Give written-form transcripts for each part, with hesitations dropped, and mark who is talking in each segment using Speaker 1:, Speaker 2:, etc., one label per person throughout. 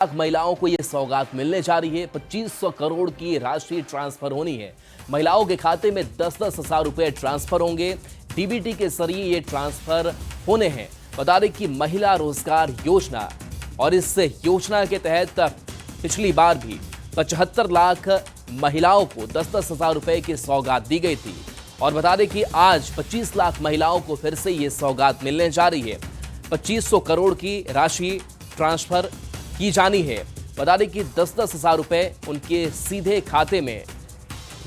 Speaker 1: लाख महिलाओं को ये सौगात मिलने जा रही है। 2500 करोड़ की राशि ट्रांसफर होनी है। महिलाओं के खाते में 10-10 हजार रुपए ट्रांसफर होंगे। डीबीटी के जरिए ये ट्रांसफर होने हैं। बता दें कि महिला रोजगार योजना और इस योजना के तहत पिछली बार भी 75 लाख महिलाओं को 10-10 हजार रुपए की सौगात दी गई थी। और बता दें कि आज 25 लाख महिलाओं को फिर से ये सौगात मिलने जा रही है। 2500 करोड़ की राशि ट्रांसफर की जानी है। बता दें कि 10-10 हजार रुपए उनके सीधे खाते में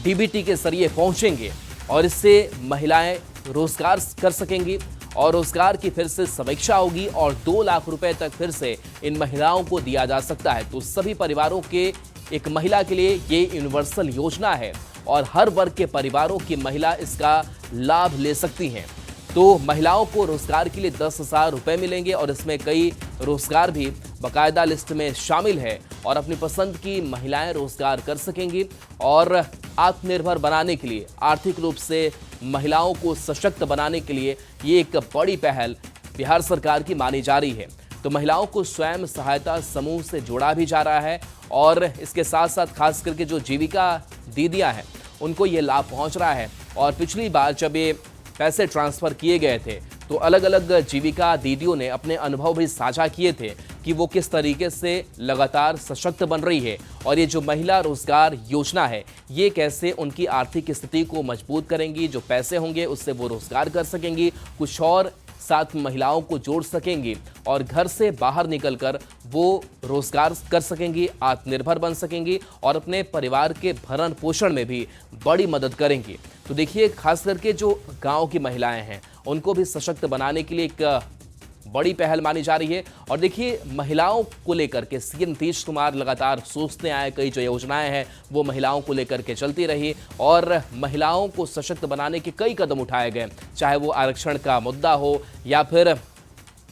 Speaker 1: डीबीटी के जरिए पहुंचेंगे और इससे महिलाएं रोजगार कर सकेंगी और रोजगार की फिर से समीक्षा होगी और 2 लाख रुपए तक फिर से इन महिलाओं को दिया जा सकता है। तो सभी परिवारों के एक महिला के लिए ये यूनिवर्सल योजना है और हर वर्ग के परिवारों की महिला इसका लाभ ले सकती हैं। तो महिलाओं को रोजगार के लिए 10,000 रुपए मिलेंगे और इसमें कई रोजगार भी बाकायदा लिस्ट में शामिल है और अपनी पसंद की महिलाएं रोजगार कर सकेंगी और आत्मनिर्भर बनाने के लिए, आर्थिक रूप से महिलाओं को सशक्त बनाने के लिए ये एक बड़ी पहल बिहार सरकार की मानी जा रही है। तो महिलाओं को स्वयं सहायता समूह से जोड़ा भी जा रहा है और इसके साथ साथ खास करके जो जीविका दीदियां हैं उनको ये लाभ पहुंच रहा है। और पिछली बार जब ये पैसे ट्रांसफर किए गए थे तो अलग अलग जीविका दीदियों ने अपने अनुभव भी साझा किए थे कि वो किस तरीके से लगातार सशक्त बन रही है और ये जो महिला रोजगार योजना है ये कैसे उनकी आर्थिक स्थिति को मजबूत करेंगी। जो पैसे होंगे उससे वो रोजगार कर सकेंगी, कुछ और साथ महिलाओं को जोड़ सकेंगी और घर से बाहर निकलकर वो रोजगार कर सकेंगी, आत्मनिर्भर बन सकेंगी और अपने परिवार के भरण पोषण में भी बड़ी मदद करेंगी। तो देखिए, खास करके जो गांव की महिलाएं हैं उनको भी सशक्त बनाने के लिए एक बड़ी पहल मानी जा रही है। और देखिए, महिलाओं को लेकर के सीएम नीतीश कुमार लगातार सोचते आए, कई जो योजनाएं हैं वो महिलाओं को लेकर के चलती रही और महिलाओं को सशक्त बनाने के कई कदम उठाए गए, चाहे वो आरक्षण का मुद्दा हो या फिर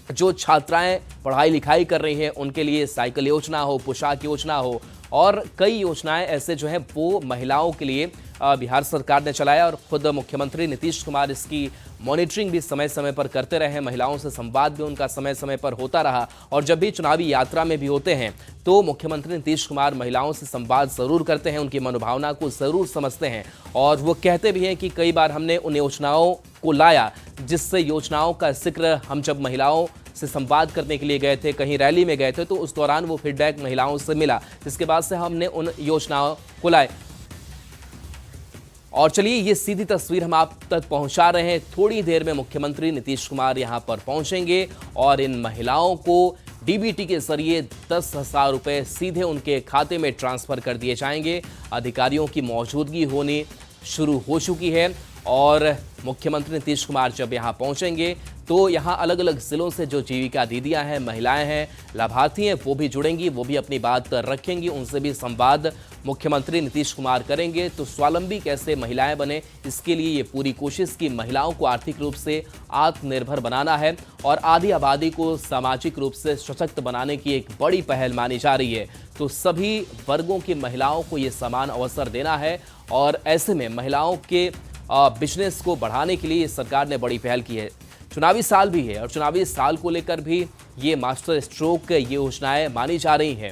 Speaker 1: जो छात्राएं पढ़ाई लिखाई कर रही हैं उनके लिए साइकिल योजना हो, पोशाक योजना हो और कई योजनाएं ऐसे जो हैं वो महिलाओं के लिए बिहार सरकार ने चलाया और खुद मुख्यमंत्री नीतीश कुमार इसकी मॉनिटरिंग भी समय समय पर करते रहे। महिलाओं से संवाद भी उनका समय समय पर होता रहा और जब भी चुनावी यात्रा में भी होते हैं तो मुख्यमंत्री नीतीश कुमार महिलाओं से संवाद जरूर करते हैं, उनकी मनोभावना को जरूर समझते हैं और वो कहते भी हैं कि कई बार हमने उन योजनाओं को लाया जिससे योजनाओं का जिक्र हम जब महिलाओं से संवाद करने के लिए गए थे, कहीं रैली में गए थे तो उस दौरान वो फीडबैक महिलाओं से मिला, जिसके बाद से हमने उन योजनाओं को लाए। और चलिए, ये सीधी तस्वीर हम आप तक पहुंचा रहे हैं। थोड़ी देर में मुख्यमंत्री नीतीश कुमार यहां पर पहुंचेंगे और इन महिलाओं को डीबीटी के जरिए 10,000 रुपए सीधे उनके खाते में ट्रांसफर कर दिए जाएंगे। अधिकारियों की मौजूदगी होनी शुरू हो चुकी है और मुख्यमंत्री नीतीश कुमार जब यहां पहुंचेंगे तो यहां अलग अलग जिलों से जो जीविका दीदियां हैं, महिलाएं हैं, लाभार्थी हैं, वो भी जुड़ेंगी, वो भी अपनी बात रखेंगी, उनसे भी संवाद मुख्यमंत्री नीतीश कुमार करेंगे। तो स्वावलंबी कैसे महिलाएं बने, इसके लिए ये पूरी कोशिश की महिलाओं को आर्थिक रूप से आत्मनिर्भर बनाना है और आधी आबादी को सामाजिक रूप से सशक्त बनाने की एक बड़ी पहल मानी जा रही है। तो सभी वर्गों की महिलाओं को ये समान अवसर देना है और ऐसे में महिलाओं के बिजनेस को बढ़ाने के लिए सरकार ने बड़ी पहल की है। चुनावी साल भी है और चुनावी साल को लेकर भी ये मास्टर स्ट्रोक ये योजनाएं मानी जा रही हैं।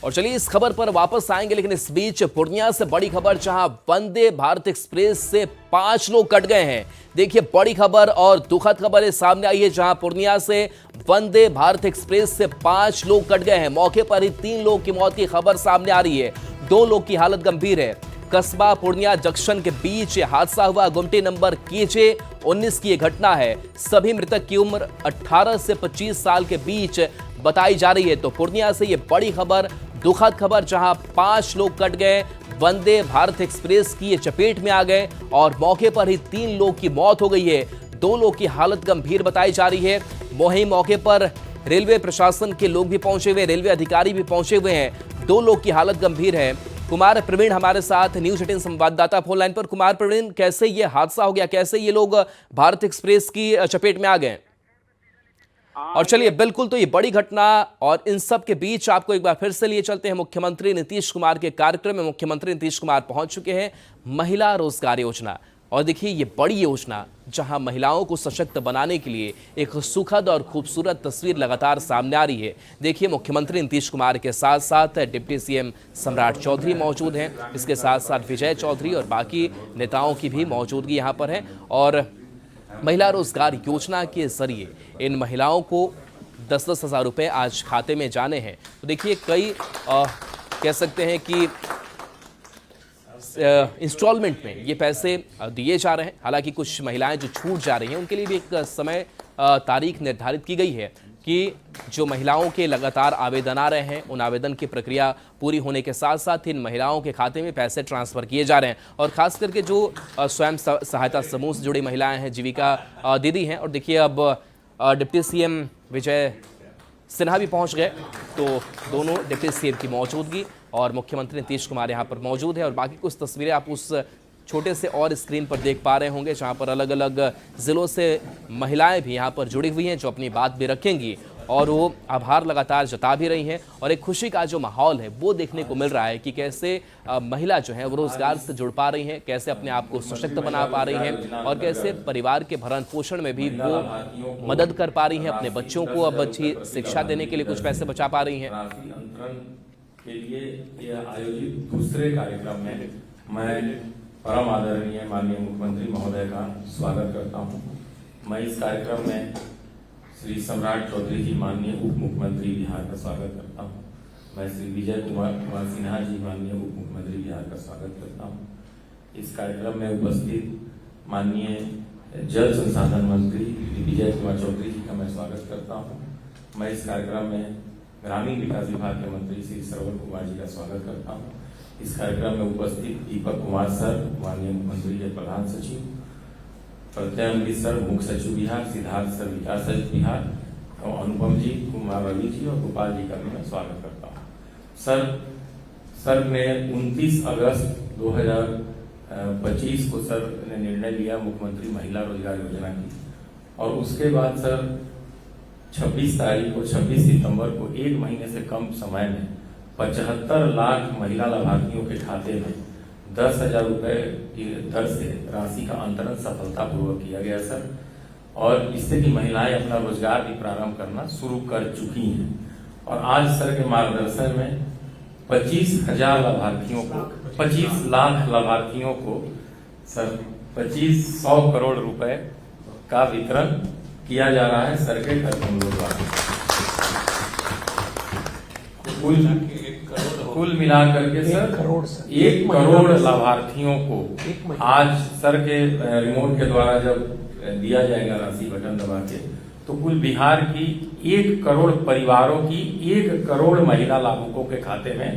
Speaker 1: और चलिए, इस खबर पर वापस आएंगे, लेकिन इस बीच पूर्णिया से बड़ी खबर, जहां वंदे भारत एक्सप्रेस से 5 लोग कट गए हैं। देखिए, बड़ी खबर और दुखद खबर सामने आई है, जहां पूर्णिया से वंदे भारत एक्सप्रेस से 5 लोग कट गए हैं। मौके पर ही 3 लोग की मौत की खबर सामने आ रही है, 2 लोग की हालत गंभीर है। कस्बा पूर्णिया जंक्शन के बीच हादसा हुआ। गुमटी नंबर KJ 19 की यह घटना है। सभी मृतक की उम्र 18 से 25 साल के बीच बताई जा रही है। तो पूर्णिया से ये बड़ी खबर, दुखद खबर, जहां 5 लोग कट गए, वंदे भारत एक्सप्रेस की ये चपेट में आ गए और मौके पर ही 3 लोग की मौत हो गई है। 2 लोग की हालत गंभीर बताई जा रही है। वहीं मौके पर रेलवे प्रशासन के लोग भी पहुंचे हुए, रेलवे अधिकारी भी पहुंचे हुए हैं। 2 लोग की हालत गंभीर है। कुमार प्रवीण हमारे साथ न्यूज 18 संवाददाता फोन लाइन पर। कुमार प्रवीण, कैसे ये हादसा हो गया, कैसे ये लोग भारत एक्सप्रेस की चपेट में आ गए? और चलिए, बिल्कुल, तो ये बड़ी घटना और इन सब के बीच आपको एक बार फिर से लिए चलते हैं मुख्यमंत्री नीतीश कुमार के कार्यक्रम में। मुख्यमंत्री नीतीश कुमार पहुंच चुके हैं। महिला रोजगार योजना और देखिए ये बड़ी योजना जहां महिलाओं को सशक्त बनाने के लिए एक सुखद और खूबसूरत तस्वीर लगातार सामने आ रही है। देखिए मुख्यमंत्री नीतीश कुमार के साथ साथ डिप्टी सीएम सम्राट चौधरी मौजूद हैं, इसके साथ साथ विजय चौधरी और बाकी नेताओं की भी मौजूदगी यहां पर है। और महिला रोजगार योजना के जरिए इन महिलाओं को 10-10 हज़ार रुपये आज खाते में जाने हैं। तो देखिए कई कह सकते हैं कि इंस्टॉलमेंट में ये पैसे दिए जा रहे हैं। हालांकि कुछ महिलाएं जो छूट जा रही हैं उनके लिए भी एक समय तारीख निर्धारित की गई है कि जो महिलाओं के लगातार आवेदन आ रहे हैं उन आवेदन की प्रक्रिया पूरी होने के साथ साथ इन महिलाओं के खाते में पैसे ट्रांसफ़र किए जा रहे हैं। और ख़ास करके जो स्वयं सहायता समूह से जुड़ी महिलाएं हैं, जीविका दीदी हैं। और देखिए अब डिप्टी सीएम विजय सिन्हा भी पहुंच गए, तो दोनों डिप्टी सीएम की मौजूदगी और मुख्यमंत्री नीतीश कुमार यहां पर मौजूद है। और बाकी कुछ तस्वीरें आप उस छोटे से और स्क्रीन पर देख पा रहे होंगे जहां पर अलग अलग ज़िलों से महिलाएं भी यहां पर जुड़ी हुई हैं जो अपनी बात भी रखेंगी और वो आभार लगातार जता भी रही हैं। और एक खुशी का जो माहौल है वो देखने को मिल रहा है कि कैसे महिला जो है वो रोजगार से जुड़ पा रही हैं, कैसे अपने आप को सशक्त बना पा रही हैं और कैसे परिवार के भरण पोषण में भी वो मदद कर पा रही हैं। अपने बच्चों को अब अच्छी शिक्षा देने के लिए कुछ पैसे बचा पा रही हैं।
Speaker 2: के लिए यह आयोजित दूसरे कार्यक्रम में मैं परम आदरणीय माननीय मुख्यमंत्री महोदय का स्वागत करता हूं। मैं इस कार्यक्रम में श्री सम्राट चौधरी जी माननीय उप मुख्यमंत्री बिहार का स्वागत करता हूं। मैं श्री विजय कुमार सिन्हा जी माननीय उप मुख्यमंत्री बिहार का स्वागत करता हूं। इस कार्यक्रम में उपस्थित माननीय जल संसाधन मंत्री विजय कुमार चौधरी जी का मैं स्वागत करता हूं। मैं इस कार्यक्रम में ग्रामीण विकास विभाग के मंत्री श्री श्रवण कुमार जी का स्वागत करता हूं। इस कार्यक्रम में उपस्थित दीपक कुमार सर माननीय मुख्यमंत्री के प्रधान सचिव, प्रत्यय अमृत सर मुख्य सचिव बिहार, सिद्धार्थ सर विकास सचिव बिहार और अनुपम जी, कुमार रवि जी और गोपाल जी का भी मैं स्वागत करता हूँ। सर ने 29 अगस्त 2025 को सर ने निर्णय लिया मुख्यमंत्री महिला रोजगार योजना की और उसके बाद सर 26 सितंबर को 1 महीने से कम समय में 75 लाख महिला लाभार्थियों के खाते में 10,000 रुपए की दर से राशि का अंतरण सफलतापूर्वक किया गया सर। और इससे की महिलाएं अपना रोजगार भी प्रारंभ करना शुरू कर चुकी हैं। और आज सर के मार्गदर्शन में 25,000 लाभार्थियों को 25 लाख लाभार्थियों को सर 2500 करोड़ रुपए का वितरण किया जा रहा है सर के कार्यक्रम द्वारा। कुल मिलाकर के सर 1 करोड़ लाभार्थियों को आज सर के रिमोट के द्वारा जब दिया जाएगा राशि बटन दबा के, तो कुल बिहार की 1 करोड़ परिवारों की 1 करोड़ महिला लाभुकों के खाते में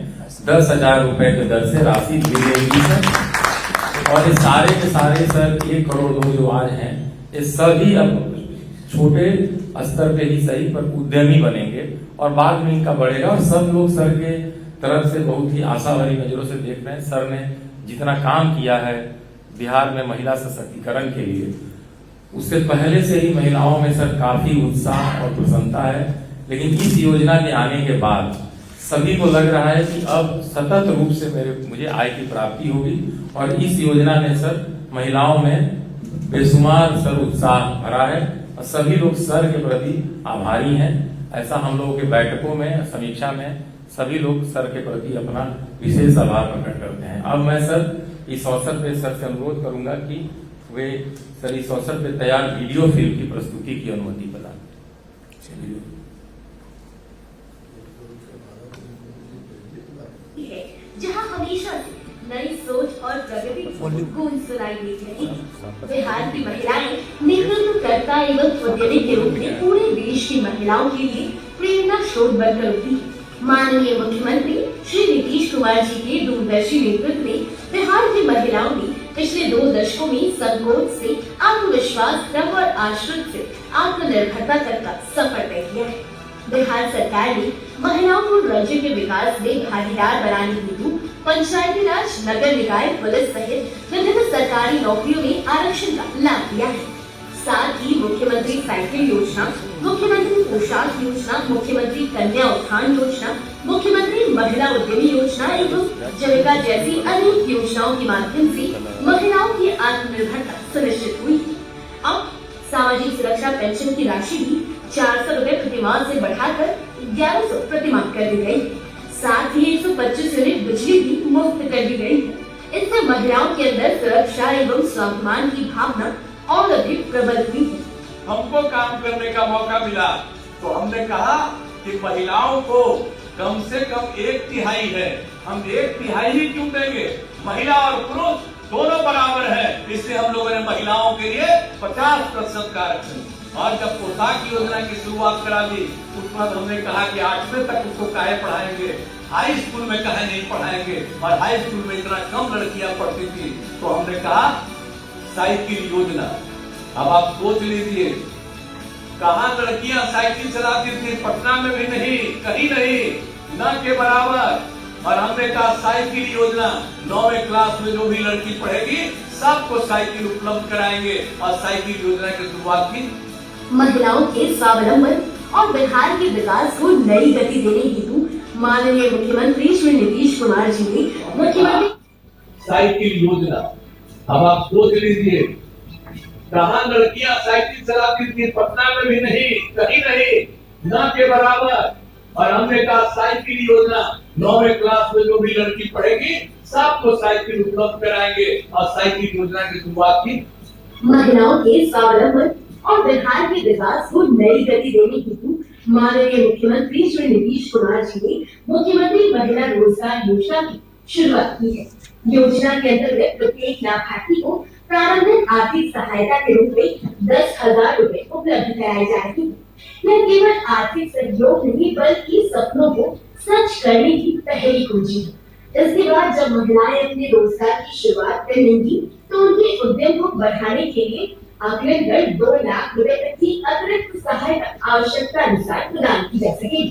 Speaker 2: 10,000 रुपए की दर से राशि मिलेगी सर। और ये सारे के सारे सर 1 करोड़ लोग जो आज हैं ये सभी अब छोटे स्तर पे ही सही पर उद्यमी बनेंगे और बाद में इनका बढ़ेगा। और सब लोग सर के तरफ से बहुत ही आशा भरी नजरों से देख रहे हैं। सर ने जितना काम किया है बिहार में महिला सशक्तिकरण के लिए, उससे पहले से ही महिलाओं में सर काफी उत्साह और प्रसन्नता है। लेकिन इस योजना के आने के बाद सभी को लग रहा है कि अब सतत रूप से मुझे आय की प्राप्ति होगी। और इस योजना ने सर महिलाओं में बेशुमार सर उत्साह भरा है और सभी लोग सर के प्रति आभारी हैं। ऐसा हम लोगों के बैठकों में समीक्षा में सभी लोग सर के प्रति अपना विशेष आभार प्रकट करते हैं। अब मैं सर इस अवसर पे सर से अनुरोध करूंगा कि वे सर इस अवसर पे तैयार वीडियो फिल्म की प्रस्तुति की अनुमति प्रदान।
Speaker 3: जहां हमेशा नई सोच और प्रगति गूंज सुनाई देती रही। बिहार की महिलाएं नेतृत्वकर्ता एवं उद्यमी के रूप में पूरे देश की महिलाओं के लिए प्रेरणा स्रोत बनकर उठी। माननीय मुख्यमंत्री श्री नीतीश कुमार जी के दूरदर्शी नेतृत्व में बिहार की महिलाओं ने पिछले 2 दशकों में संकोच से आत्मविश्वास, दम और आश्रित से आत्मनिर्भरता तक का सफर तय किया है। बिहार सरकार ने महिलाओं को राज्य के विकास में भागीदार बनाने हेतु पंचायती राज, नगर निकाय, पुलिस सहित विभिन्न सरकारी नौकरियों में आरक्षण का लाभ दिया है। साथ ही मुख्यमंत्री साइकिल योजना, मुख्यमंत्री पोशाक योजना, मुख्यमंत्री कन्या उत्थान योजना, मुख्यमंत्री महिला उद्यमी योजना एवं जीविका जैसी अनेक योजनाओं के माध्यम से महिलाओं की आत्मनिर्भरता सुनिश्चित हुई। अब सामाजिक सुरक्षा पेंशन की राशि भी 400 रुपए प्रतिमाह से बढ़ाकर 1100 प्रतिमाह कर दी गई। साथ ही 125 यूनिट बिजली भी मुफ्त कर दी गई है। इससे महिलाओं के अंदर सुरक्षा एवं स्वाभिमान की भावना और अधिक प्रबल हुई है।
Speaker 4: हमको काम करने का मौका मिला तो हमने कहा कि महिलाओं को कम से कम 1/3 है, हम 1/3 ही क्यों देंगे, महिला और पुरुष दोनों बराबर है। इसलिए हम लोगों ने महिलाओं के लिए 50% का आरक्षण और जब पोशाक योजना की शुरुआत करा दी उस वक्त हमने कहा कि 8वीं तक उसको काहे पढ़ाएंगे, हाई स्कूल में काहे नहीं पढ़ाएंगे, और हाई स्कूल में इतना कम लड़कियां पढ़ती थी तो हमने कहा साइकिल योजना। अब आप सोच लीजिए कहाँ लड़कियां साइकिल चलाती थी, पटना में भी नहीं, कहीं नहीं, न के बराबर। और हमने कहा साइकिल योजना 9वीं क्लास में जो भी लड़की पढ़ेगी सबको साइकिल उपलब्ध कराएंगे और साइकिल योजना की शुरुआत की।
Speaker 3: महिलाओं के स्वावलंबन और बिहार के विकास को नई गति देने हेतु माननीय मुख्यमंत्री श्री नीतीश कुमार जी ने मुख्यमंत्री
Speaker 4: साइकिल योजना। अब आप सोच लीजिए कहाँ लड़कियां साइकिल चलाती थी, पटना में भी नहीं, कहीं नहीं, न के बराबर। और हमने कहा साइकिल योजना 9वीं क्लास में जो भी लड़की पढ़ेगी सबको साइकिल उपलब्ध कराएंगे और साइकिल योजना की शुरुआत की।
Speaker 3: महिलाओं के स्वावलंबन और बिहार के विकास को नई गति देने हेतु माननीय मुख्यमंत्री श्री नीतीश कुमार जी ने मुख्यमंत्री महिला रोजगार योजना की शुरुआत की है। योजना के अंतर्गत प्रत्येक लाभार्थी को प्रारंभिक आर्थिक सहायता के रूप में 10,000 रुपए उपलब्ध कराए जाएंगे। यह केवल आर्थिक सहयोग नहीं बल्कि सपनों को सच करने की पहली कुंजी है। इसके बाद जब महिलाएं अपने रोजगार की शुरुआत करेंगी तो उनके उद्यम को बढ़ाने के लिए अगले 2 लाख रुपए तक की अतिरिक्त सहायता आवश्यकता अनुसार प्रदान की जा सकेगी।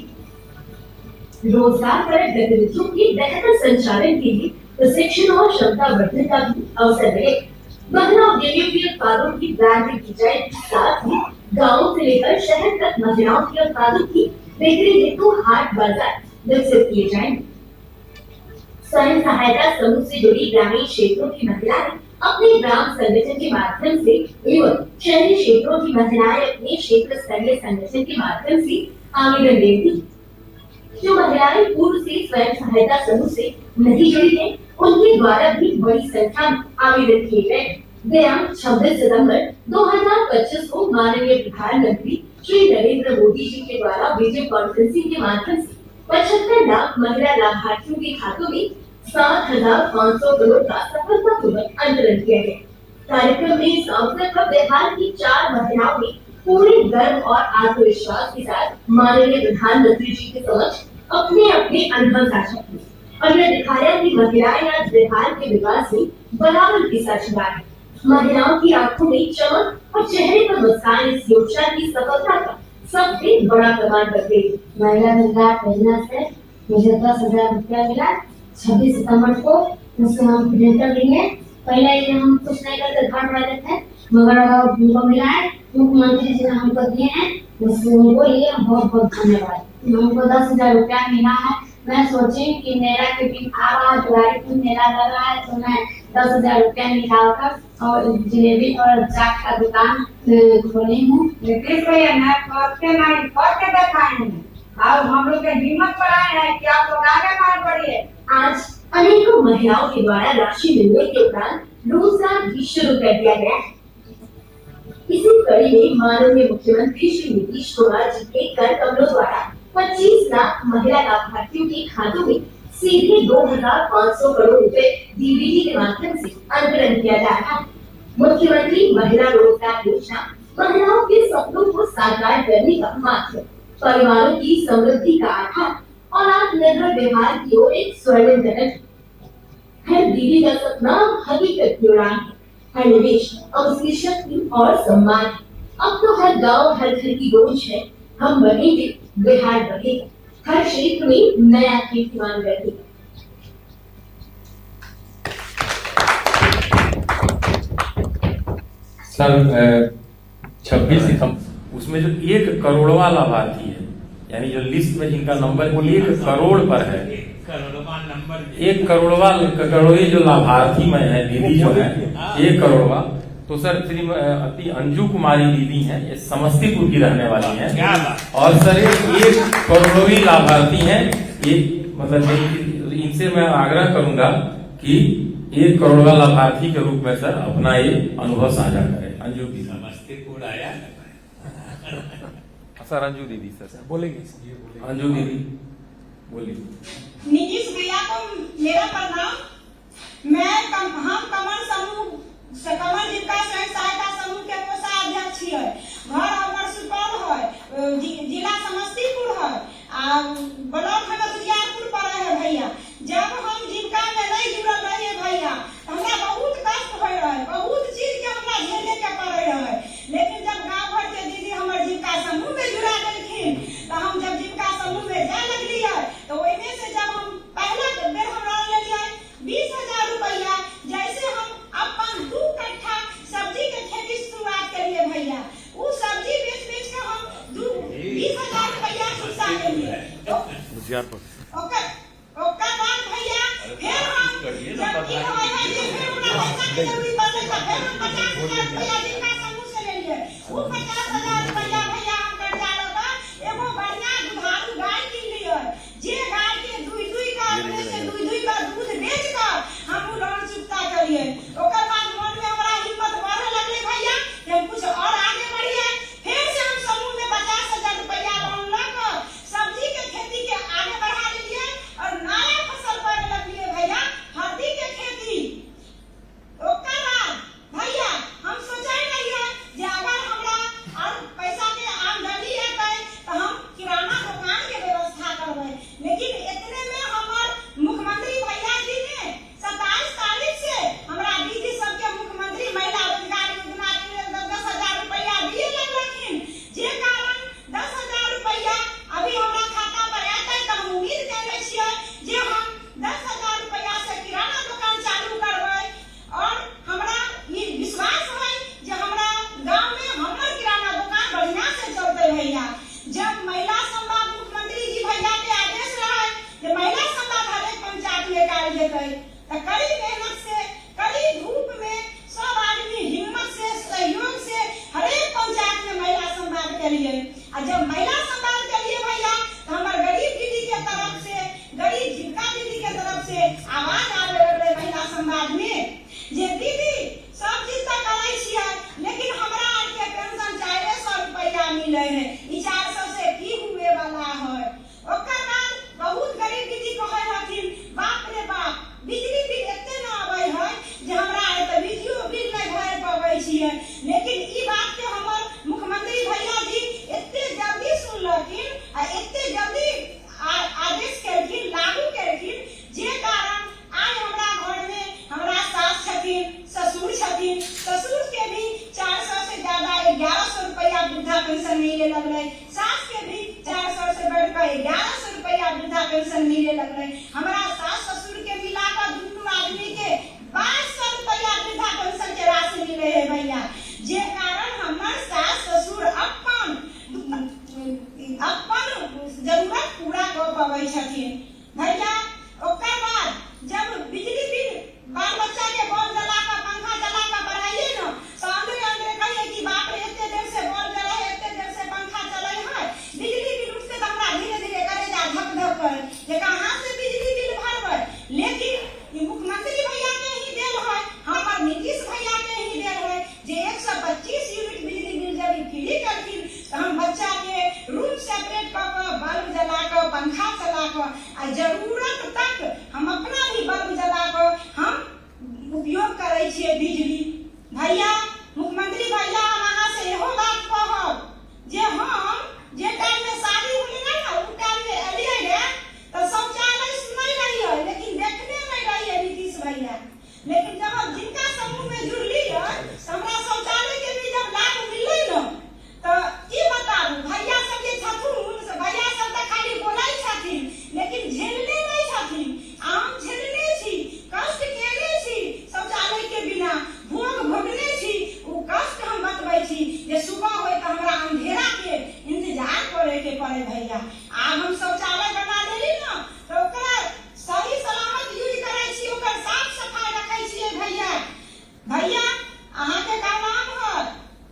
Speaker 3: रोजगार परक गतिविधियों के बेहतर संचालन के लिए प्रशिक्षण और क्षमता वर्धन का भी अवसर मिलेगा। महिला उद्यमियों के उत्पादों की ब्रांडिंग की जाएगी, साथ ही गाँव से लेकर शहर तक महिलाओं के उत्पादों की बिक्री हेतु हाट बाजार विकसित किए जाएंगे। स्वयं सहायता समूह से जुड़ी ग्रामीण क्षेत्रों की महिलाएं अपने ग्राम संगठन के माध्यम से एवं शहरी क्षेत्रों की महिलाएं अपने क्षेत्र स्तरीय संगठन के माध्यम से आवेदन देती। जो महिलाएं पूर्व से स्वयं सहायता समूह से नहीं जुड़ी हैं, उनके द्वारा भी बड़ी संख्या में आवेदन किए गए। दिनांक 26 सितंबर 2025 को माननीय प्रधानमंत्री श्री नरेंद्र मोदी जी के द्वारा वीडियो कॉन्फ्रेंसिंग के माध्यम से 75 लाख महिला लाभार्थियों के खातों में 7,500 करोड़ का सफलतापूर्वक अंतरण किया गया। कार्यक्रम में इस अवसर पर बिहार की 4 महिलाओं ने पूरे गर्व और आत्मविश्वास के साथ माननीय प्रधानमंत्री जी के समक्ष अपने अपने अनुभव साझा किए और यह दिखाया कि महिलाएं आज बिहार के विकास में बराबर की साझेदार हैं। महिलाओं की आंखों में चमक और चेहरे पर मुस्कान इस योजना की सफलता का सबसे बड़ा प्रमाण बन गई।
Speaker 5: महिला रोजगार योजना से मुझे 10,000 रुपया मिला 26 सितंबर को, उससे हम प्रिंटर लेंगे। पहले ये हम कुछ नहीं करते घर वाले थे, मगर अब उनको मिला है, मुख्यमंत्री जी ने हमको दिए हैं, उससे उनको लिए बहुत बहुत धन्यवाद। हमको 10,000 रुपया मिला है। मैं सोची कि मेरा क्योंकि आवाज गाड़ी में मेला लग रहा है तो मैं 10,000 रुपया निकाल कर और जलेबी और चाट का दुकान खोली हूँ।
Speaker 6: अब हम लोग के हिम्मत बढ़ाए हैं कि आप लोग आगे मार बढ़िए।
Speaker 3: आज अनेकों महिलाओं के द्वारा राशि मिलने के उपरांत रोजगार भी शुरू कर दिया गया है। इसी कड़ी में माननीय मुख्यमंत्री श्री नीतीश कुमार जी के कर कमलों द्वारा 25 लाख महिला लाभार्थियों के खातों में सीधे 2,500 करोड़ रुपए डीबीटी के माध्यम से अंतरण किया जा रहा है। मुख्यमंत्री महिला रोजगार योजना महिलाओं के सपनों को साकार करने का माध्यम, परिवारों की समृद्धि का आधार और आत्मनिर्भर बिहार की ओर एक स्वर्णिम कदम। हर दीदी का सपना हकीकत की उड़ान है, हर निवेश अब उसकी शक्ति और सम्मान है। अब तो हर गांव हर घर की गूंज है, हम बनेंगे बिहार बढ़ेगा, हर क्षेत्र में नया कीर्तिमान बढ़ेगा।
Speaker 2: सर, 26 सितंबर उसमें जो 1 करोड़वा लाभार्थी है, यानी जो लिस्ट में जिनका नंबर 1 करोड़ पर है, 1 करोड़वी जो लाभार्थी में है दीदी जो है 1 करोड़वा, तो सर श्रीमती अंजू कुमारी दीदी हैं, ये समस्तीपुर की रहने वाली हैं, और सर 1 करोड़वी लाभार्थी हैं ये, मतलब इनसे मैं आग्रह करूंगा कि 1 करोड़वा लाभार्थी के रूप में सर अपना ये अनुभव साझा करें। अंजू दीदी
Speaker 4: समस्तीपुर आया
Speaker 2: सर, अंजू दीदी सर बोलेंगे, अंजू दीदी बोलिए।
Speaker 6: नीतीश भैया को मेरा प्रणाम। हम कमल समूह कमल जीविका स्वयं सहायता समूह के कोषाध्यक्ष है। घर हमर सुपौल है, जिला समस्तीपुर है, ब्लॉक में उजियारपुर पड़े है भैया। जब हम जीविका में नहीं जुड़ल रहे भैया, हमरा बहुत कष्ट हो रहा है, बहुत चीज के हमरा झेले के पड़े है। लेकिन जब गाँव भर के दीदी हमर जीविका समूह में जुड़ा गलखिन, तो हम जब जीविका समूह में जाए लगली है, तो ओइमे से जब हम पहला बेर हमरा लेलिए 20,000 रुपया, जैसे हम अपन 2 कट्ठा सब्जी के खेती शुरुआत करिए भैया, वो सब्जी बेच बेच के हम 20,000 रुपया खुशा लेलिए। ओकर बाद भैया फिर हम जब की होय है कि फिर हमरा पैसा के जरूरी पड़ले, तो फिर हम 50,000 रुपया जीविका समूह से लेलिए। वो 50,000 रुपया भैया हम कर्जा लेके एगो बढ़िया दुधारू गाय किन लिए, जे गाय के दुई का दूध बेच कर हम लोन चुकता करिए। ओकर बाद मन में हमरा हिम्मत बढ़े लगले भैया कि हम कुछ और आगे बढ़िए। फिर से हम समूह में 50,000 रुपया लोन लेकर सब्जी के खेती के आगे बढ़ा लिए और नया फसल करने लगे भैया, हल्दी के खेती। ओकर बाद भैया हम सोचे नहीं है कि अगर हमरा और पैसा के आमदनी है तो हम किराना दुकान के व्यवस्था करबे। लेकिन इतने में हमार मुख्यमंत्री भैया जी ने 27 तारीख से हमरा दीदी सबके मुख्यमंत्री महिला रोजगार योजना के 10,000 रुपया दिए लगलखिन, जे कारण 10,000 रुपया अभी हमरा खाता पर आते तो हम उम्मीद करने छियै जे हम 10,000 रुपया से किराना दुकान चालू करबै। और हमरा ये विश्वास है जे हमरा गांव में हमर किराना दुकान बढ़िया से चलते भैया। जब महिला संवाद मुख्यमंत्री जी भैया के आदेश रहे कि महिला संवाद हर एक पंचायत में कायल जेतै, तो कड़ी मेहनत से कड़ी धूप में सब आदमी हिम्मत से सहयोग से हर एक पंचायत में महिला संवाद करिए। और जब महिला संवाद करिए भैया, तो हमारे गरीब दीदी के तरफ से, गरीब जीविका दीदी के तरफ से आवाज आवे लगले महिला संवाद में जे दीदी सब चीज तो करे छियै, लेकिन हमरा आर के पेंशन 400 रुपया मिले है, ई 400 से की हुए वाला है। ओकर बाद बहुत गरीब दीदी कहे हथिन बाप रे बाप बिजली बिल एते न आवे है जे हमरा आर त बिजली बिल नहीं भर पाबै छियै। लेकिन ई बात के हमर मुख्यमंत्री भैया जी एते जल्दी सुनलखिन आ एते जल्दी आदेश करखिन, लागू करखिन, जे कारण आज हमरा घर में हमरा सास छथिन, ससुर छथिन। ससुर के भी 400 से ज्यादा 1100 रुपया वृद्धा पेंशन मिले लगले, सास के भी 400 से बढ़कर 1100 रुपया वृद्धा पेंशन मिले लगले। हमरा सास ससुर के मिलाकर दुनू आदमी के 2200 रुपया वृद्धा पेंशन के राशि मिले है भैया, जे कारण हमर सास ससुर अपन जरूरत पूरा कर पाबै छथिन भैया। ओकर बाद जब बिजली बिल बाल बच्चा के बॉल जला कर पंखा जला कर बढ़ाइए न, तो अंदर कहिए कि बाप रे एते देर से बॉल जला है, एते देर से पंखा चले है, बिजली बिल उठते तो हमरा धीरे धीरे करे जा धक धक कर जे कहां से बिजली बिल भरबै। लेकिन ये मुख्यमंत्री भैया के ही देल है, हमर नीतीश भैया के ही देल है जे 125 यूनिट बिजली बिल जब फ्री करथिन तो हम बच्चा के रूम सेपरेट कर बल्ब जला कर पंखा चला कर आ पड़े भैया। आब हम शौचालय बना देली ना तो ओकरा सही सलामत यूज करे छी, ओकर साफ सफाई रखे छिए भैया। भैया अहाँ के का नाम है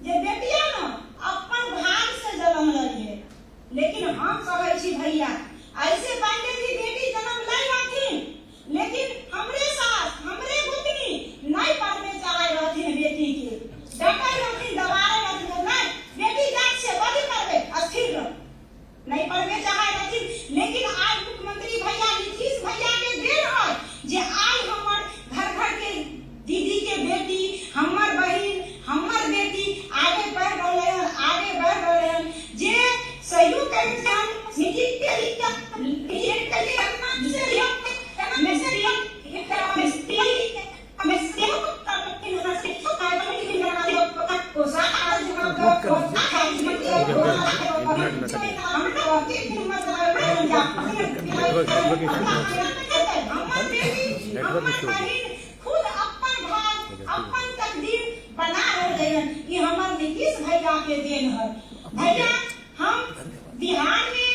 Speaker 6: जे बेटिया ना अपन भाग से जन्म लेलिए, लेकिन हम कहे छी भैया ऐसे पहले भी बेटी जन्म ले रहथिन, लेकिन हमरे साथ हमरे गोतनी नहीं पढ़ने चाहे रहथिन, बेटी के डटे रहथिन, दबाए रहथिन, नहीं बेटी जात से बड़ी करबे अस्थिर नहीं पढ़ने चाहे रहथिन। लेकिन आज मुख्यमंत्री भैया नीतीश भैया के देन है जे आज हमर घर घर के दीदी के बेटी, हमर बहन, हमर बेटी आगे बढ़ रहे हैं, आगे बढ़ रहे हैं। जे सहयोग करते हैं नीतीश के लिए कलिए खुद अपन भाग अपन तकदीर बना रहे हैं। ये हमारे नीतीश भैया के देन है। भैया हम बिहार में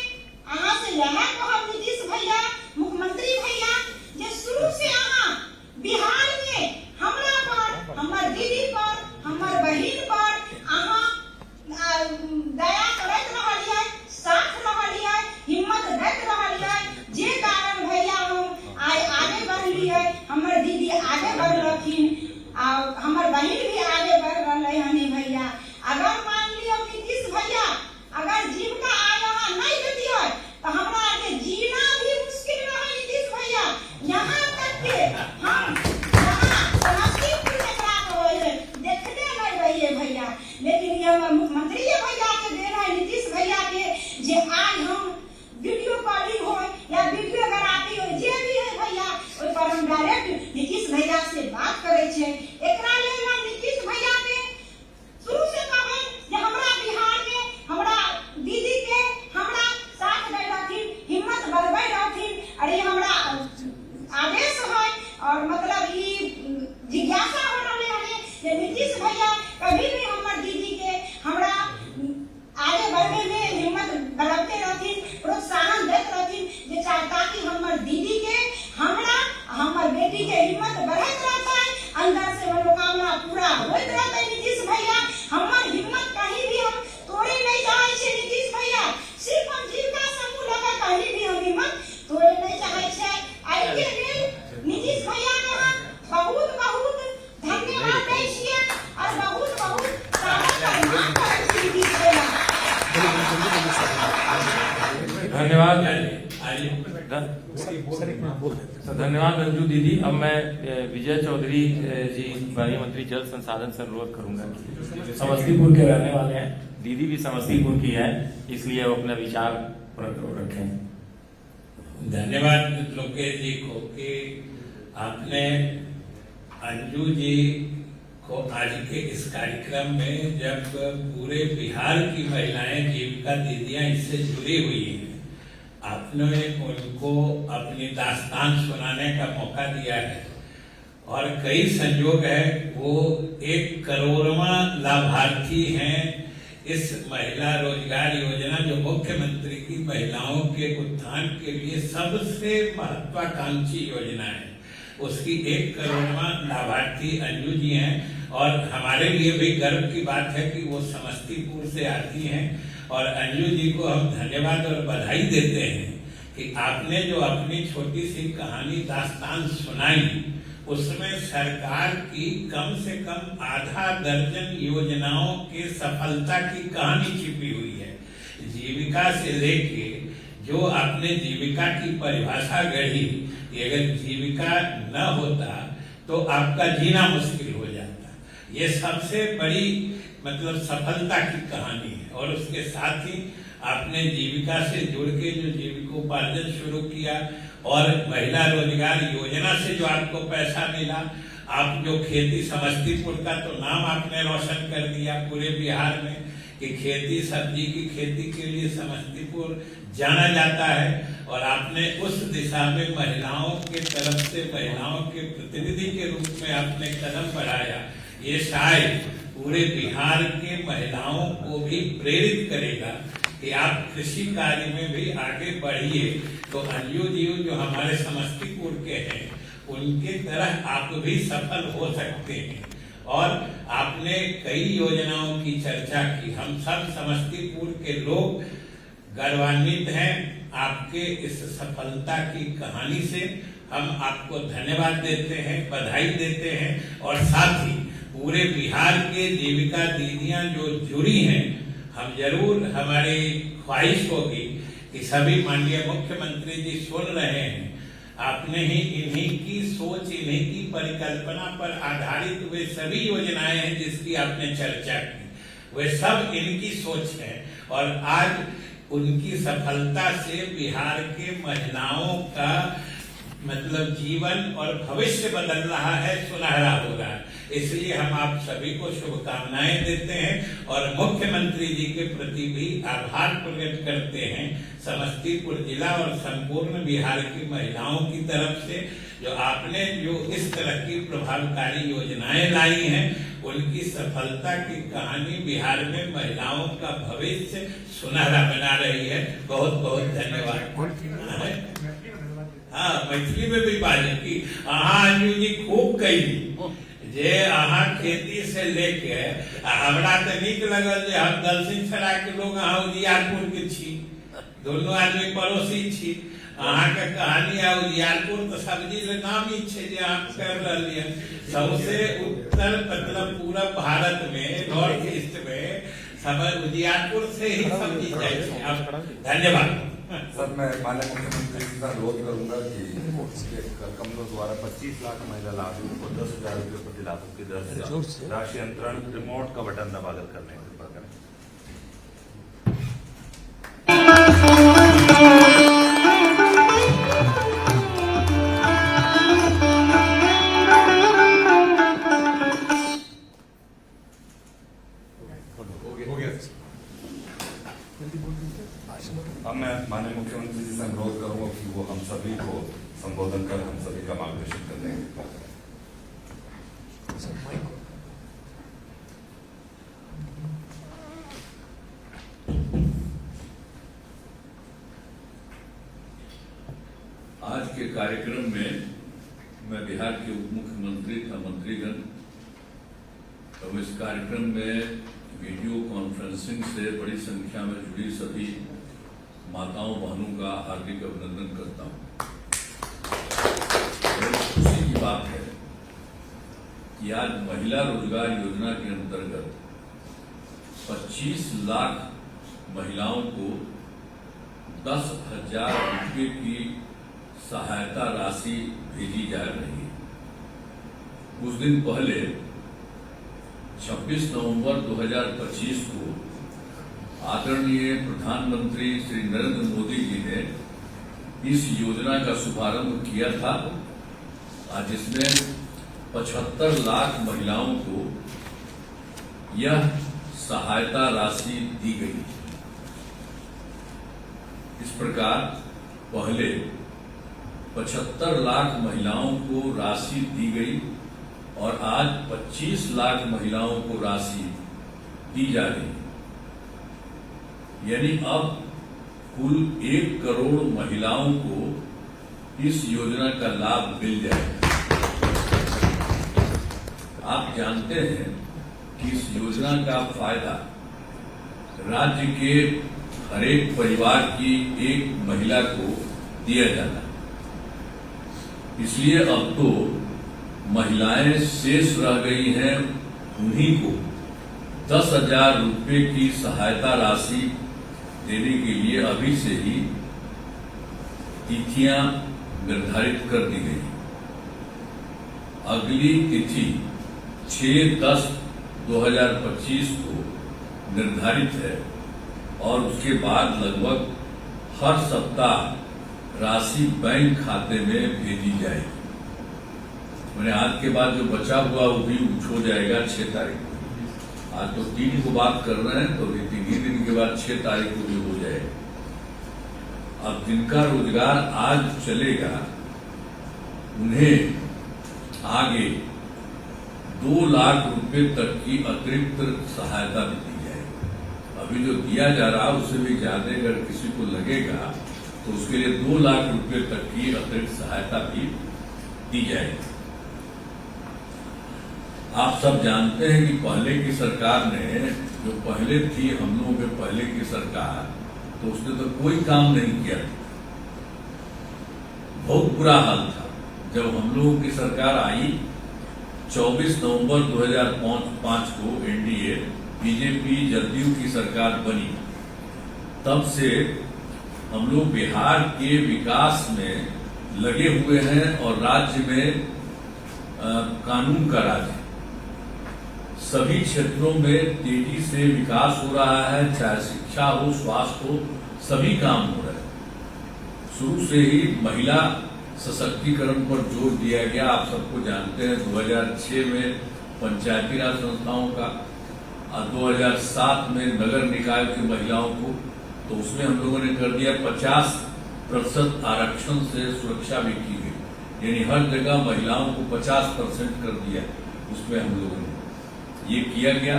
Speaker 6: अहाँ से यहाँ कहब नीतीश भैया, मुख्यमंत्री भैया जे शुरू से अहाँ बिहार में हमरा पर, हमर दीदी पर, हमर बहिन पर अहाँ दया करत रहलिए, साथ रहलिए, हिम्मत दैत रहलिए, जे कारण भैया हम आगे बढ़लिए, हमर दीदी आगे बढ़ रहथिन और हमर बहिन भी आगे बढ़ रहे हैं भैया। अगर मान लियो नीतीश भैया अगर जीविका आज यहाँ नहीं देती है तो हमरा आगे जीना भी मुश्किल रहे नीतीश भैया। यहाँ तक के हम समस्तीपुर देखने नहीं रहिए भैया, लेकिन ये मुख्यमंत्री भैया के देना है नीतीश भैया के जे आज हम वीडियो कॉलिंग हो या वीडियोग्राफी हो जे भी है भैया ओइ पर हम डायरेक्ट नीतीश भैया से बात करे छे। एकरा लेल हम नीतीश भैया के शुरू से कहे जे हमरा बिहार में हमरा दीदी के हमरा साथ दे रहथिन, हिम्मत बढ़बै रहथिन। अरे हमरा आदेश है और मतलब ई जिज्ञासा हो रहले है जे नीतीश भैया कभी भी हमर दीदी के हमरा आगे बढ़ने में हिम्मत बढ़ाते रहथिन, प्रोत्साहन देते रहथिन जे ताकि हमर दीदी के हमरा हमर बेटी के हिम्मत बढ़त रहता है, अंदर से मनोकामना पूरा होत रहता है। नीतीश भैया हमर हिम्मत कहीं भी हम तोड़े नहीं चाहे छे नीतीश भैया, सिर्फ हम जीविका समूह लगा कहीं भी हम हिम्मत तोड़े नहीं चाहे छे। आई के लेल नीतीश भैया के हम बहुत बहुत धन्यवाद दै छियै और बहुत बहुत सारा नीतीश भैया
Speaker 2: धन्यवाद अंजू दीदी। अब मैं विजय चौधरी जी भारी मंत्री जल संसाधन से अनुरोध करूंगा। समस्तीपुर के रहने वाले हैं, दीदी भी समस्तीपुर की है, इसलिए वो अपने विचार रखें।
Speaker 7: धन्यवाद लोकेश जी को कि आपने अंजू जी को आज के इस कार्यक्रम में जब पूरे बिहार की महिलाएं जीविका दीदियां इससे जुड़ी हुई हैं, आपने उनको अपनी दास्तान सुनाने का मौका दिया है और कई संयोग है वो 1 करोड़वां लाभार्थी हैं इस महिला रोजगार योजना जो मुख्यमंत्री की महिलाओं के उत्थान के लिए सबसे महत्वाकांक्षी योजना है। उसकी 1 करोड़वां लाभार्थी अंजू जी हैं और हमारे लिए भी गर्व की बात है कि वो समस्तीपुर से आती हैं और अंजू जी को हम धन्यवाद और बधाई देते हैं कि आपने जो अपनी छोटी सी कहानी दास्तान सुनाई उसमें सरकार की कम से कम आधा दर्जन योजनाओं के सफलता की कहानी छिपी हुई है। जीविका से लेके जो आपने जीविका की परिभाषा गढ़ी कि अगर जीविका न होता तो आपका जीना मुश्किल हो जाता, ये सबसे बड़ी मतलब सफलता की कहानी है। और उसके साथ ही आपने जीविका से जुड़ के जो जीविकोपार्जन शुरू किया और महिला रोजगार योजना से जो आपको पैसा मिला, आप जो खेती समस्तीपुर का तो नाम आपने रोशन कर दिया पूरे बिहार में कि खेती सब्जी की खेती के लिए समस्तीपुर जाना जाता है और आपने उस दिशा में महिलाओं के तरफ से महिलाओं के प्रतिनिधि के रूप में आपने कदम बढ़ाया। ये शायद पूरे बिहार के महिलाओं को भी प्रेरित करेगा कि आप कृषि कार्य में भी आगे बढ़िए। तो अंजू जी जो हमारे समस्तीपुर के हैं, उनके तरह आप भी सफल हो सकते हैं। और आपने कई योजनाओं की चर्चा की, हम सब समस्तीपुर के लोग गौरवान्वित हैं आपके इस सफलता की कहानी से। हम आपको धन्यवाद देते हैं, बधाई देते हैं, और साथ ही पूरे बिहार के जीविका दीदियां जो जुड़ी हैं, हम जरूर, हमारी ख्वाहिश होगी कि सभी माननीय मुख्यमंत्री जी सुन रहे हैं। आपने ही इन्हीं की सोच, इन्हीं की परिकल्पना पर आधारित वे सभी योजनाएं हैं जिसकी आपने चर्चा की, वे सब इनकी सोच है। और आज उनकी सफलता से बिहार के महिलाओं का मतलब जीवन और भविष्य बदल रहा है, सुनहरा हो रहा है। इसलिए हम आप सभी को शुभकामनाएं देते हैं और मुख्यमंत्री जी के प्रति भी आभार प्रकट करते हैं समस्तीपुर जिला और संपूर्ण बिहार की महिलाओं की तरफ से, जो आपने जो इस तरह की प्रभावकारी योजनाएं लाई हैं, उनकी सफलता की कहानी बिहार में महिलाओं का भविष्य सुनहरा बना रही है। बहुत बहुत धन्यवाद। हाँ, मैथिली में भी बात की अंजू जी खूब कही जे अहाँ खेती से लेके हमरा तो नीक लगल जे हम दलसिंह सराय के लोग अहाँ उजियारपुर के छी, दोनों आदमी पड़ोसी छी। अहाँ के कहानी है उजियारपुर तो सब्जी ले नामी छे जे अहाँ कर रहलिए सबसे उत्तर मतलब पूरा भारत में, नॉर्थ ईस्ट में सब उजियारपुर से ही सब्जी जाए छे। अब धन्यवाद
Speaker 8: सर। मैं माननीय मुख्यमंत्री जी का अनुरोध करूंगा कि कमलों द्वारा 25 लाख महिला लाभुकों को 10,000 रुपये प्रति लाभुक की दर से राशि अंतरण रिमोट का बटन दबाकर करने की कृपा करें। अब मैं माननीय मुख्यमंत्री जी से अनुरोध करूंगा कि वो हम सभी को संबोधन कर हम सभी का मार्गदर्शन करने की कृपा करें।
Speaker 9: आज के कार्यक्रम में मैं बिहार के उप मुख्यमंत्री तथा मंत्रीगण और इस कार्यक्रम में वीडियो कॉन्फ्रेंसिंग से बड़ी संख्या में जुड़ी सभी माताओं बहनों का हार्दिक अभिनंदन करता हूं। खुशी की बात है कि आज महिला रोजगार योजना के अंतर्गत 25 लाख महिलाओं को 10,000 रुपये की सहायता राशि भेजी जा रही है। कुछ दिन पहले 26 नवंबर 2025 को आदरणीय प्रधानमंत्री श्री नरेंद्र मोदी जी ने इस योजना का शुभारंभ किया था, जिसमें 75 लाख महिलाओं को यह सहायता राशि दी गई। इस प्रकार पहले 75 लाख महिलाओं को राशि दी गई और आज 25 लाख महिलाओं को राशि दी जा रही है। यानी अब कुल 1 करोड़ महिलाओं को इस योजना का लाभ मिल जाएगा। आप जानते हैं कि इस योजना का फायदा राज्य के हर एक परिवार की एक महिला को दिया जाता है। इसलिए अब तो महिलाएं शेष रह गई हैं, उन्हीं को 10,000 रुपये की सहायता राशि देने के लिए अभी से ही तिथियां निर्धारित कर दी गई। अगली तिथि 6/10/2025 को निर्धारित है और उसके बाद लगभग हर सप्ताह राशि बैंक खाते में भेजी जाएगी। मैंने आज के बाद जो बचा हुआ वो भी हो जाएगा 6 तारीख को। आज तो 3 को बात कर रहे हैं, तो 3 ही दिन के बाद 6 तारीख को भी हो जाएगा। अब जिनका रोजगार आज चलेगा उन्हें आगे 2 लाख रुपए तक की अतिरिक्त सहायता दी जाएगी। अभी जो दिया जा रहा है उससे भी ज्यादा अगर किसी को लगेगा तो उसके लिए 2 लाख रुपए तक की अतिरिक्त सहायता भी दी जाएगी। आप सब जानते हैं कि पहले की सरकार ने, जो पहले थी हम लोगों के पहले की सरकार, तो उसने तो कोई काम नहीं किया, बहुत बुरा हाल था। जब हम लोगों की सरकार आई 24 नवंबर 2005 को एनडीए बीजेपी जदयू की सरकार बनी, तब से हम लोग बिहार के विकास में लगे हुए हैं और राज्य में कानून का राज है। सभी क्षेत्रों में तेजी से विकास हो रहा है, चाहे शिक्षा हो, स्वास्थ्य हो, सभी काम हो रहे हैं। शुरू से ही महिला सशक्तिकरण पर जोर दिया गया। आप सबको जानते हैं 2006 में पंचायती राज संस्थाओं का और 2007 में नगर निकाय की महिलाओं को, तो उसमें हम लोगों ने कर दिया 50% आरक्षण से सुरक्षा भी की गई, यानी हर जगह महिलाओं को 50% कर दिया। उसमें हम लोगों ने ये किया गया।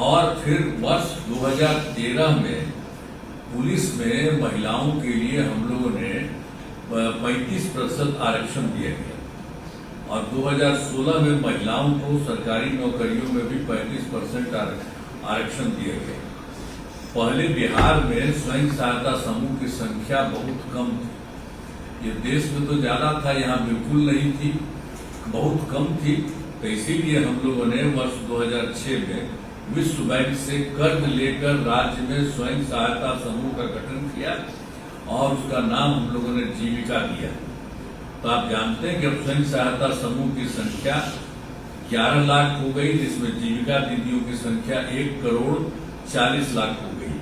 Speaker 9: और फिर वर्ष 2013 में पुलिस में महिलाओं के लिए हम लोगों ने 35% आरक्षण दिया गया और 2016 में महिलाओं को सरकारी नौकरियों में भी 35% आरक्षण दिया गया। पहले बिहार में स्वयं सहायता समूह की संख्या बहुत कम थी। ये देश में तो ज्यादा था, यहाँ बिल्कुल नहीं थी, बहुत कम थी। तो इसीलिए हम लोगों ने वर्ष 2006 में विश्व बैंक से कर्ज लेकर राज्य में स्वयं सहायता समूह का गठन किया और उसका नाम हम लोगों ने जीविका दिया। तो आप जानते हैं कि अब स्वयं सहायता समूह की संख्या 11 लाख हो गई, जिसमें जीविका दीदियों की संख्या 1,40,00,000 हो गई।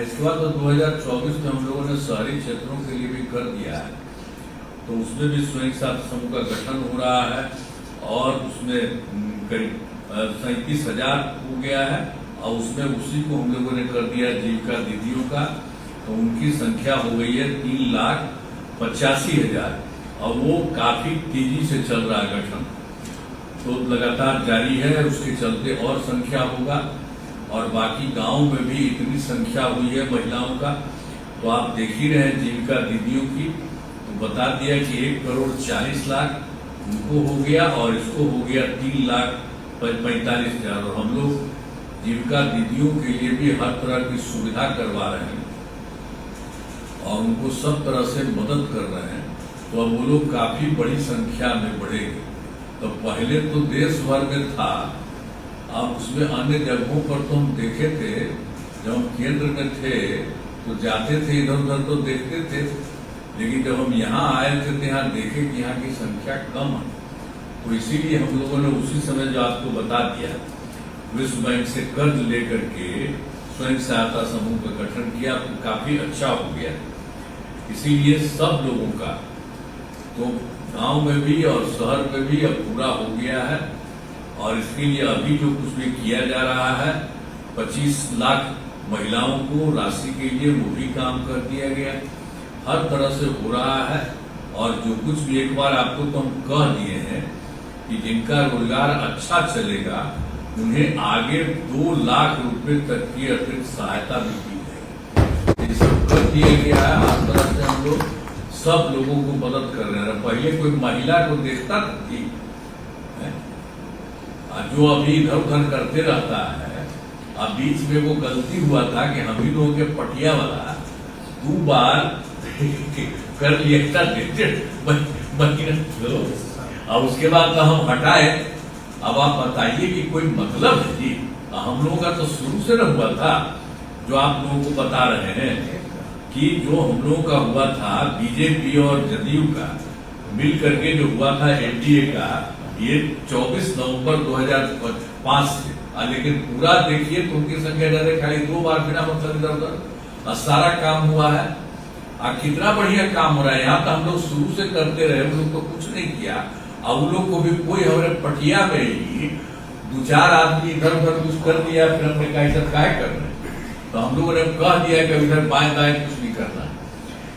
Speaker 9: इसके बाद तो 2024 में हम लोगों ने शहरी क्षेत्रों के लिए भी कर दिया है, तो उसमें भी स्वयं सहायता समूह का गठन हो रहा है और उसमें करीब 37,000 हो गया है और उसमें उसी को हम लोगों ने कर दिया जीविका दीदियों का, तो उनकी संख्या हो गई है 3,85,000 और वो काफी तेजी से चल रहा है गठन, तो लगातार जारी है। उसके चलते और संख्या होगा और बाकी गांव में भी इतनी संख्या हुई है महिलाओं का, तो आप देख ही रहे हैं जीविका दीदियों की। तो बता दिया कि 1,40,00,000 उनको हो गया और इसको हो गया 3,45,000 और हम लोग जीविका दीदियों के लिए भी हर तरह की सुविधा करवा रहे हैं और उनको सब तरह से मदद कर रहे हैं। तो अब वो लोग काफी बड़ी संख्या में बढ़ेंगे। तो पहले तो देश भर में था, अब उसमें अन्य जगहों पर तो हम देखे थे, जब हम केंद्र में थे तो जाते थे इधर उधर तो देखते थे, लेकिन जब हम यहाँ आए थे तो यहाँ देखे कि यहाँ की संख्या कम है। तो इसीलिए हम लोगों ने उसी समय जो आपको बता दिया, विश्व बैंक से कर्ज लेकर के स्वयं सहायता समूह का गठन किया, तो काफी अच्छा हो गया। इसीलिए सब लोगों का तो गांव में भी और शहर में भी अब पूरा हो गया है और इसके लिए अभी जो कुछ भी किया जा रहा है 25 लाख महिलाओं को राशि के लिए वो भी काम कर दिया गया, हर तरह से हो रहा है। और जो कुछ भी एक बार आपको तो हम कह दिए हैं कि जिनका रोजगार अच्छा चलेगा उन्हें आगे 2 लाख रुपए तक की अतिरिक्त सहायता भी दी जाएगी। ये सब कर दिया गया है। हर तरह से हम लोग सब लोगों को मदद कर रहे हैं। पहले कोई महिला को देखता थी जो अभी इधर उधर करते रहता है, अब बीच में वो गलती हुआ था कि हम ही लोगों के पटिया वाला 2 बार कर लिया और उसके बाद तो हम हटाए। अब आप बताइए कि कोई मतलब है जी? हम लोगों का तो शुरू से न हुआ था, जो आप लोगों को बता रहे हैं कि जो हम लोगों का हुआ था बीजेपी और जदयू का मिल करके जो हुआ था एनडीए का, ये 24 नवंबर 2005 से, लेकिन पूरा देखिए तो उनकी संख्या ज्यादा, खाली 2 बार बिना मतलब इधर उधर सारा काम हुआ है। कितना बढ़िया काम हो रहा है। यहाँ तो हम लोग शुरू से करते रहे, उन लोग तो कुछ नहीं किया और उन लोग को भी कोई हमारे पटिया में ही 2-4 आदमी इधर उधर कुछ कर दिया, फिर हमने कहा इधर काय कर रहे, तो हम लोगों ने कह दिया कि इधर बाएं दाएं कुछ नहीं करना,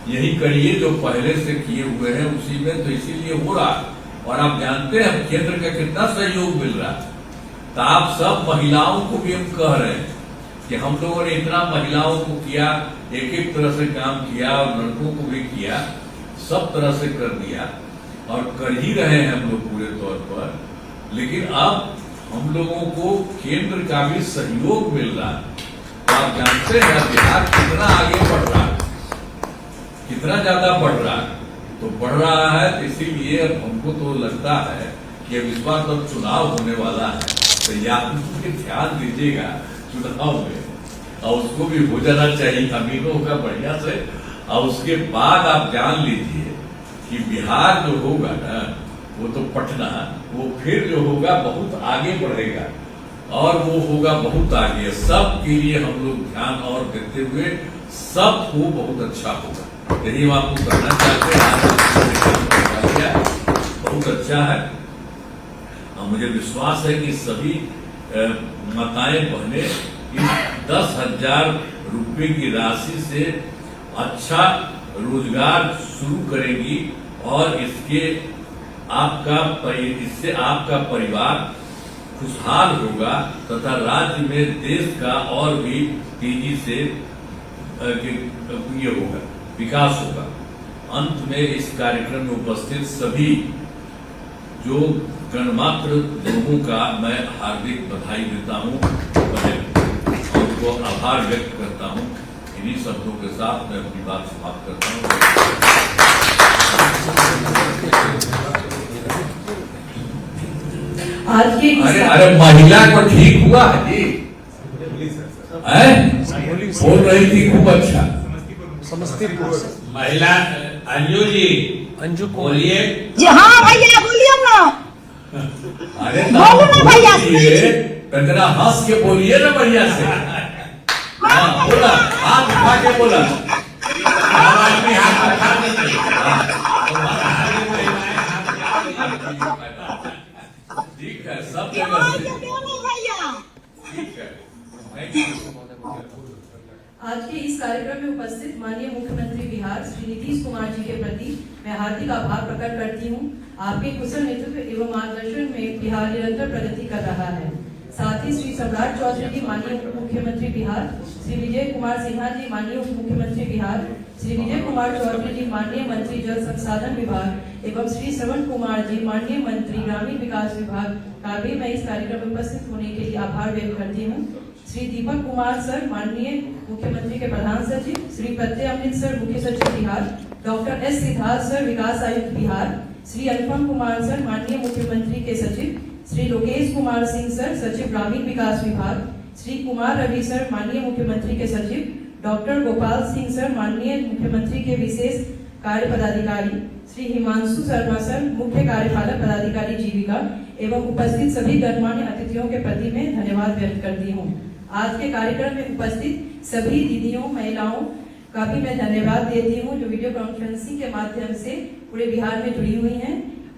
Speaker 9: यही करिए जो पहले से किए हुए हैं उसी में। तो इसीलिए हो रहा। और आप जानते हैं केंद्र का कितना सहयोग मिल रहा है। तो आप सब महिलाओं को भी हम कह रहे हैं कि हम लोगों ने इतना महिलाओं को किया, एक एक तरह से काम किया और लड़कों को भी किया, सब तरह से कर दिया और कर ही रहे हैं हम लोग पूरे तौर पर। लेकिन अब हम लोगों को केंद्र का भी सहयोग मिल रहा है। तो आप जानते हैं बिहार कितना आगे बढ़ रहा है, कितना ज्यादा बढ़ रहा है। तो बढ़ रहा है, इसीलिए अब हमको तो लगता है कि अब इस बार तो चुनाव होने वाला है, तो आप ध्यान दीजिएगा चुनाव में, और उसको भी हो जाना चाहिए अमीनों का बढ़िया से। और उसके बाद आप जान लीजिए कि बिहार जो होगा ना, वो तो पटना, वो फिर जो होगा बहुत आगे बढ़ेगा और वो होगा बहुत आगे। सब के लिए हम लोग ध्यान और देते हुए सब को बहुत अच्छा होगा, यही हम आपको करना चाहते हैं। बहुत अच्छा है और मुझे विश्वास है कि सभी माताएं बहनें इस 10,000 रुपए की राशि से अच्छा रोजगार शुरू करेंगी और इससे आपका परिवार खुशहाल होगा तथा राज्य में देश का और भी तेजी से ये होगा, विकास होगा। अंत में इस कार्यक्रम में उपस्थित सभी जो गणमात्र लोगों का मैं हार्दिक बधाई देता हूँ, उनको आभार व्यक्त करता हूँ। इन्हीं शब्दों के साथ मैं अपनी बात समाप्त करता हूँ।
Speaker 10: आज के
Speaker 9: अरे महिला को ठीक हुआ है जी, बोल रही थी खूब अच्छा।
Speaker 7: समस्तीपुर महिला अंजू बोलिए
Speaker 6: जी। हाँ भैया बोलिए ना।
Speaker 9: अरे
Speaker 6: बोलो ना भैया।
Speaker 9: इतना हंस के बोलिए ना बढ़िया से। हाँ बोला, हाथ उठा के बोला। ठीक है, सब जगह से ठीक है।
Speaker 10: आज के इस कार्यक्रम में उपस्थित माननीय मुख्यमंत्री बिहार श्री नीतीश कुमार जी के प्रति मैं हार्दिक आभार प्रकट करती हूँ। आपके कुशल नेतृत्व एवं मार्गदर्शन में बिहार निरंतर प्रगति कर रहा है। साथ ही श्री सम्राट चौधरी जी माननीय उप मुख्यमंत्री बिहार, श्री विजय कुमार सिन्हा जी माननीय उप मुख्यमंत्री बिहार, श्री विजय कुमार चौधरी जी माननीय मंत्री जल संसाधन विभाग एवं श्री श्रवण कुमार जी माननीय मंत्री ग्रामीण विकास विभाग का भी मैं इस कार्यक्रम में उपस्थित होने के लिए आभार व्यक्त करती हूँ। श्री दीपक कुमार सर माननीय मुख्यमंत्री के प्रधान सचिव, श्री प्रत्यय अमृत सर मुख्य सचिव Bihar, doctor S Siddharth sir विकास आयुक्त बिहार, श्री अनुपम कुमार सर माननीय मुख्यमंत्री के सचिव, श्री लोकेश कुमार सिंह सर सचिव ग्रामीण विकास विभाग, श्री कुमार रवि सर माननीय मुख्यमंत्री के सचिव, डॉक्टर गोपाल सिंह सर माननीय मुख्यमंत्री के विशेष कार्य पदाधिकारी, श्री हिमांशु शर्मा सर मुख्य कार्यपालक पदाधिकारी जीविका एवं उपस्थित सभी गणमान्य अतिथियों के प्रति मैं धन्यवाद व्यक्त करती हूँ। आज के कार्यक्रम में उपस्थित सभी दीदियों महिलाओं का भी मैं धन्यवाद देती हूँ जो वीडियो कॉन्फ्रेंसिंग के माध्यम से पूरे बिहार में जुड़ी हुई हैं।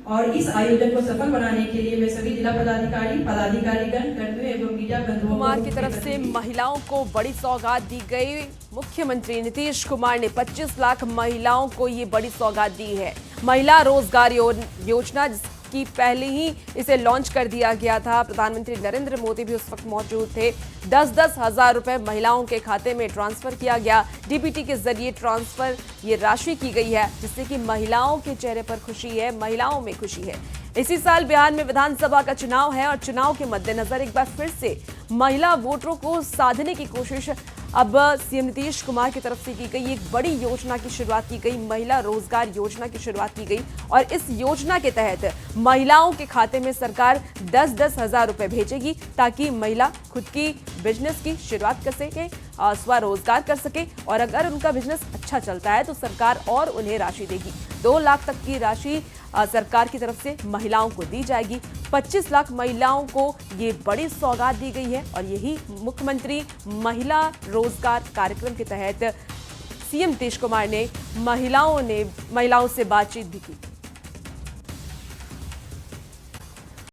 Speaker 10: और इस आयोजन को सफल बनाने के लिए मैं सभी जिला पदाधिकारीगण कर्मियों एवं मीडिया बंधुओं
Speaker 11: कुमार की तरफ से महिलाओं को बड़ी सौगात दी गई। मुख्यमंत्री नीतीश कुमार ने 25 लाख महिलाओं को ये बड़ी सौगात दी है। महिला रोजगार योजना की पहले ही इसे लॉन्च कर दिया गया था। प्रधानमंत्री नरेंद्र मोदी भी उस वक्त मौजूद थे। 10-10 हजार रुपए महिलाओं के खाते में ट्रांसफर किया गया। डीबीटी के जरिए ट्रांसफर ये राशि की गई है, जिससे कि महिलाओं के चेहरे पर खुशी है, महिलाओं में खुशी है। इसी साल बिहार में विधानसभा का चुनाव है और चुनाव के मद्देनजर एक बार फिर से महिला वोटरों को साधने की कोशिश अब सीएम नीतीश कुमार की तरफ से की गई। एक बड़ी योजना की शुरुआत की गई, महिला रोजगार योजना की शुरुआत की गई और इस योजना के तहत महिलाओं के खाते में सरकार 10-10 हजार रुपए भेजेगी ताकि महिला खुद की बिजनेस की शुरुआत कर सके, स्वरोजगार कर सके और अगर उनका बिजनेस अच्छा चलता है तो सरकार और उन्हें राशि देगी। 2 लाख तक की राशि सरकार की तरफ से महिलाओं को दी जाएगी। 25 लाख महिलाओं को ये बड़ी सौगात दी गई है और यही मुख्यमंत्री महिला रोजगार कार्यक्रम के तहत सीएम नीतीश कुमार ने महिलाओं से बातचीत भी की।